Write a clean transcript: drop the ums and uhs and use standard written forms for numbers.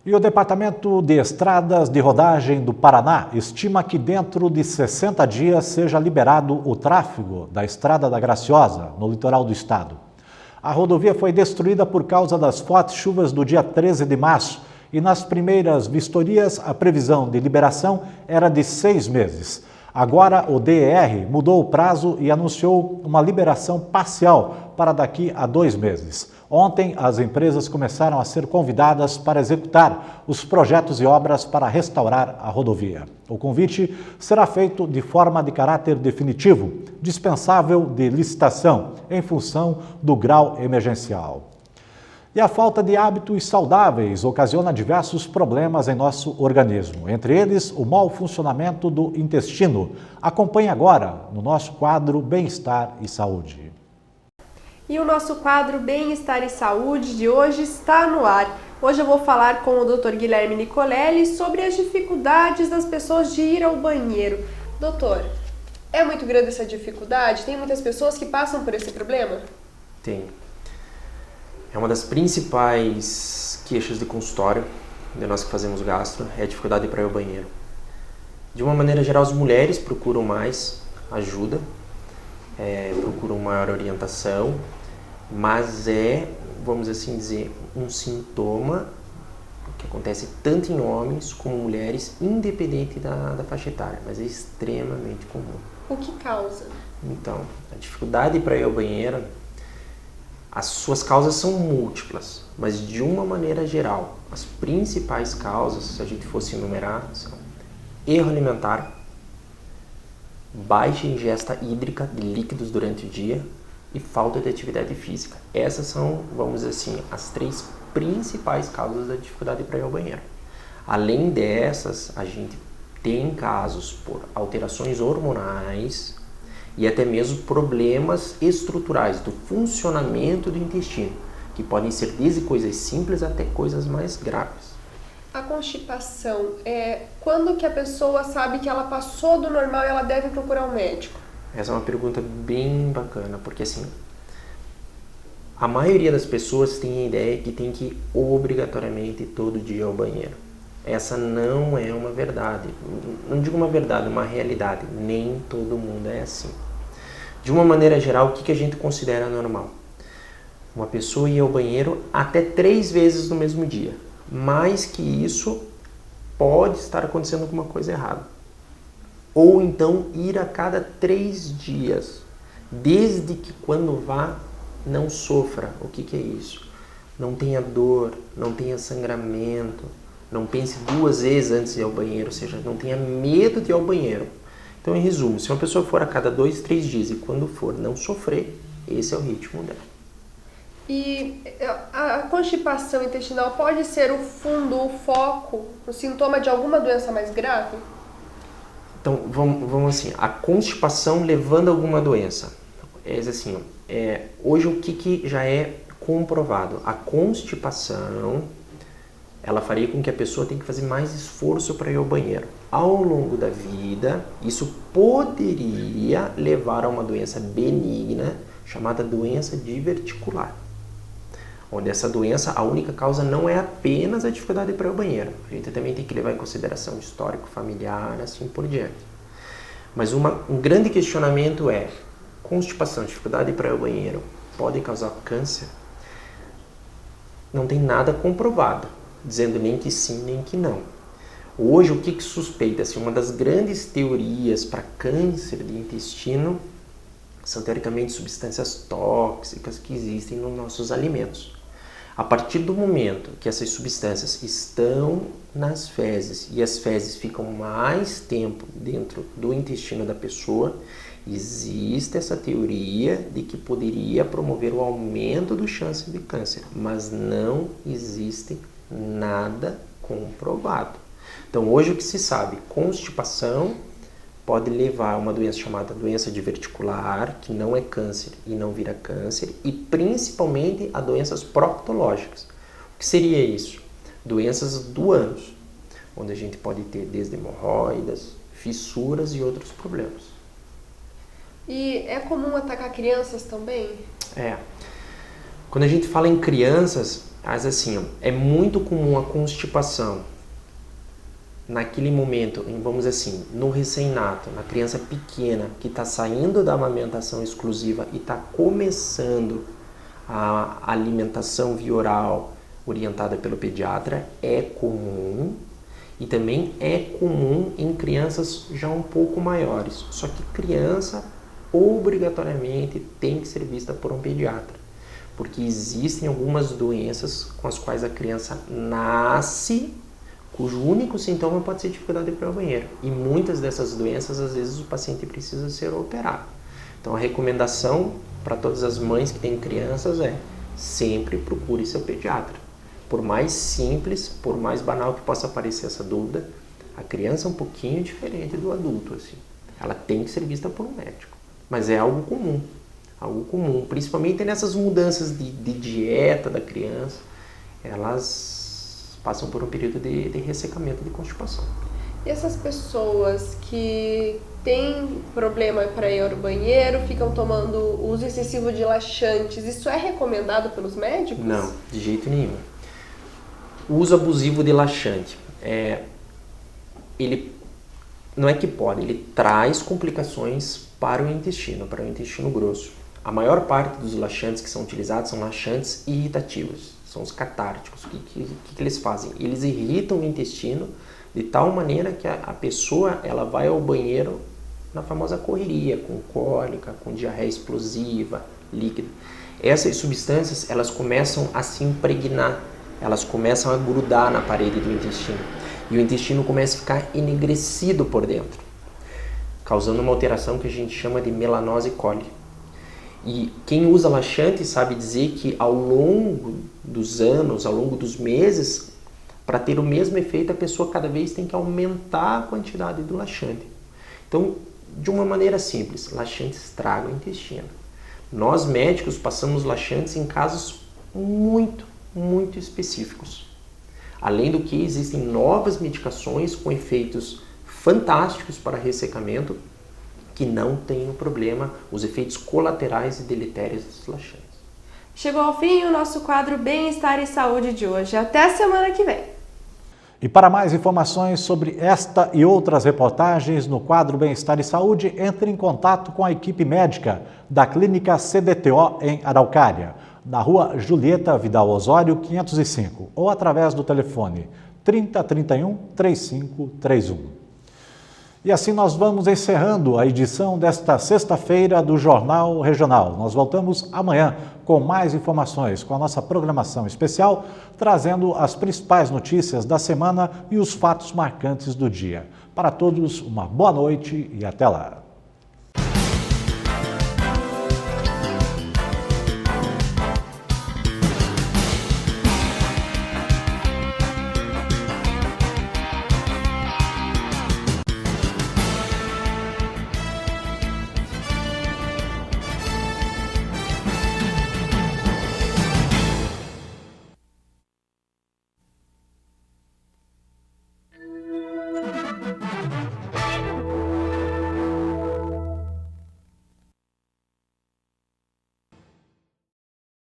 E o Departamento de Estradas de Rodagem do Paraná estima que dentro de 60 dias seja liberado o tráfego da Estrada da Graciosa, no litoral do estado. A rodovia foi destruída por causa das fortes chuvas do dia 13 de março e nas primeiras vistorias a previsão de liberação era de 6 meses. Agora o DER mudou o prazo e anunciou uma liberação parcial para daqui a 2 meses. Ontem, as empresas começaram a ser convidadas para executar os projetos e obras para restaurar a rodovia. O convite será feito de forma de caráter definitivo, dispensável de licitação, em função do grau emergencial. E a falta de hábitos saudáveis ocasiona diversos problemas em nosso organismo, entre eles o mau funcionamento do intestino. Acompanhe agora no nosso quadro Bem-Estar e Saúde. E o nosso quadro Bem-Estar e Saúde de hoje está no ar. Hoje eu vou falar com o Dr. Guilherme Nicolelli sobre as dificuldades das pessoas de ir ao banheiro. Doutor, é muito grande essa dificuldade? Tem muitas pessoas que passam por esse problema? Tem. É uma das principais queixas de consultório de nós que fazemos gastro, é a dificuldade para ir ao banheiro. De uma maneira geral, as mulheres procuram mais ajuda, procuram maior orientação, mas vamos assim dizer, um sintoma que acontece tanto em homens como mulheres, independente da faixa etária, mas é extremamente comum. O que causa? Então, a dificuldade para ir ao banheiro, as suas causas são múltiplas, mas de uma maneira geral, as principais causas, se a gente fosse enumerar, são erro alimentar, baixa ingesta hídrica de líquidos durante o dia e falta de atividade física. Essas são, vamos dizer assim, as 3 principais causas da dificuldade para ir ao banheiro. Além dessas, a gente tem casos por alterações hormonais e até mesmo problemas estruturais do funcionamento do intestino, que podem ser desde coisas simples até coisas mais graves. A constipação, quando que a pessoa sabe que ela passou do normal e ela deve procurar um médico? Essa é uma pergunta bem bacana, porque assim, a maioria das pessoas tem a ideia que tem que ir obrigatoriamente todo dia ao banheiro. Essa não é uma verdade, não digo uma verdade, uma realidade, nem todo mundo é assim. De uma maneira geral, o que a gente considera normal? Uma pessoa ir ao banheiro até 3 vezes no mesmo dia. Mais que isso, pode estar acontecendo alguma coisa errada. Ou então ir a cada 3 dias, desde que quando vá, não sofra. O que é isso? Não tenha dor, não tenha sangramento, não pense 2 vezes antes de ir ao banheiro, ou seja, não tenha medo de ir ao banheiro. Então, em resumo, se uma pessoa for a cada 2, 3 dias e quando for não sofrer, esse é o ritmo dela. E a constipação intestinal pode ser o fundo, o foco, o sintoma de alguma doença mais grave? Então, vamos assim, a constipação levando a alguma doença. Assim, hoje o que já é comprovado? A constipação, ela faria com que a pessoa tenha que fazer mais esforço para ir ao banheiro. Ao longo da vida, isso poderia levar a uma doença benigna chamada doença diverticular. Onde essa doença, a única causa não é apenas a dificuldade para ir ao banheiro. A gente também tem que levar em consideração o histórico familiar, assim por diante. Mas um grande questionamento é, constipação, dificuldade para ir ao banheiro, pode causar câncer? Não tem nada comprovado, dizendo nem que sim, nem que não. Hoje, o que suspeita? Assim, uma das grandes teorias para câncer de intestino são, teoricamente, substâncias tóxicas que existem nos nossos alimentos. A partir do momento que essas substâncias estão nas fezes e as fezes ficam mais tempo dentro do intestino da pessoa, existe essa teoria de que poderia promover o aumento do chance de câncer, mas não existe nada comprovado. Então, hoje o que se sabe, constipação pode levar a uma doença chamada doença diverticular, que não é câncer e não vira câncer, e principalmente a doenças proctológicas. O que seria isso? Doenças do ânus, onde a gente pode ter desde hemorroidas, fissuras e outros problemas. E é comum atacar crianças também? Quando a gente fala em crianças, Mas assim, ó, é muito comum a constipação naquele momento, vamos dizer assim, no recém-nato, na criança pequena que está saindo da amamentação exclusiva e está começando a alimentação via oral orientada pelo pediatra, é comum. E também é comum em crianças já um pouco maiores. Só que criança obrigatoriamente tem que ser vista por um pediatra. Porque existem algumas doenças com as quais a criança nasce, cujo único sintoma pode ser dificuldade de ir para o banheiro. E muitas dessas doenças, às vezes, o paciente precisa ser operado. Então a recomendação para todas as mães que têm crianças é sempre procure seu pediatra. Por mais simples, por mais banal que possa parecer essa dúvida, a criança é um pouquinho diferente do adulto, assim. Ela tem que ser vista por um médico. Mas é algo comum, principalmente nessas mudanças de dieta da criança, elas passam por um período de ressecamento, de constipação. E essas pessoas que têm problema para ir ao banheiro, ficam tomando uso excessivo de laxantes, isso é recomendado pelos médicos? Não, de jeito nenhum. O uso abusivo de laxante, ele não é que pode, ele traz complicações para o intestino grosso. A maior parte dos laxantes que são utilizados são laxantes irritativos, são os catárticos. O que eles fazem? Eles irritam o intestino de tal maneira que a pessoa ela vai ao banheiro na famosa correria, com cólica, com diarreia explosiva, líquida. Essas substâncias elas começam a se impregnar, elas começam a grudar na parede do intestino e o intestino começa a ficar enegrecido por dentro, causando uma alteração que a gente chama de melanose coli. E quem usa laxante sabe dizer que ao longo dos anos, ao longo dos meses, para ter o mesmo efeito, a pessoa cada vez tem que aumentar a quantidade do laxante. Então, de uma maneira simples, laxante estraga o intestino. Nós médicos passamos laxantes em casos muito específicos. Além do que existem novas medicações com efeitos fantásticos para ressecamento que não têm o problema, os efeitos colaterais e deletérios dos laxantes. Chegou ao fim o nosso quadro Bem-Estar e Saúde de hoje. Até a semana que vem. E para mais informações sobre esta e outras reportagens no quadro Bem-Estar e Saúde, entre em contato com a equipe médica da Clínica CDTO em Araucária, na Rua Julieta Vidal Osório, 505, ou através do telefone 3031 3531. E assim nós vamos encerrando a edição desta sexta-feira do Jornal Regional. Nós voltamos amanhã com mais informações, com a nossa programação especial, trazendo as principais notícias da semana e os fatos marcantes do dia. Para todos, uma boa noite e até lá.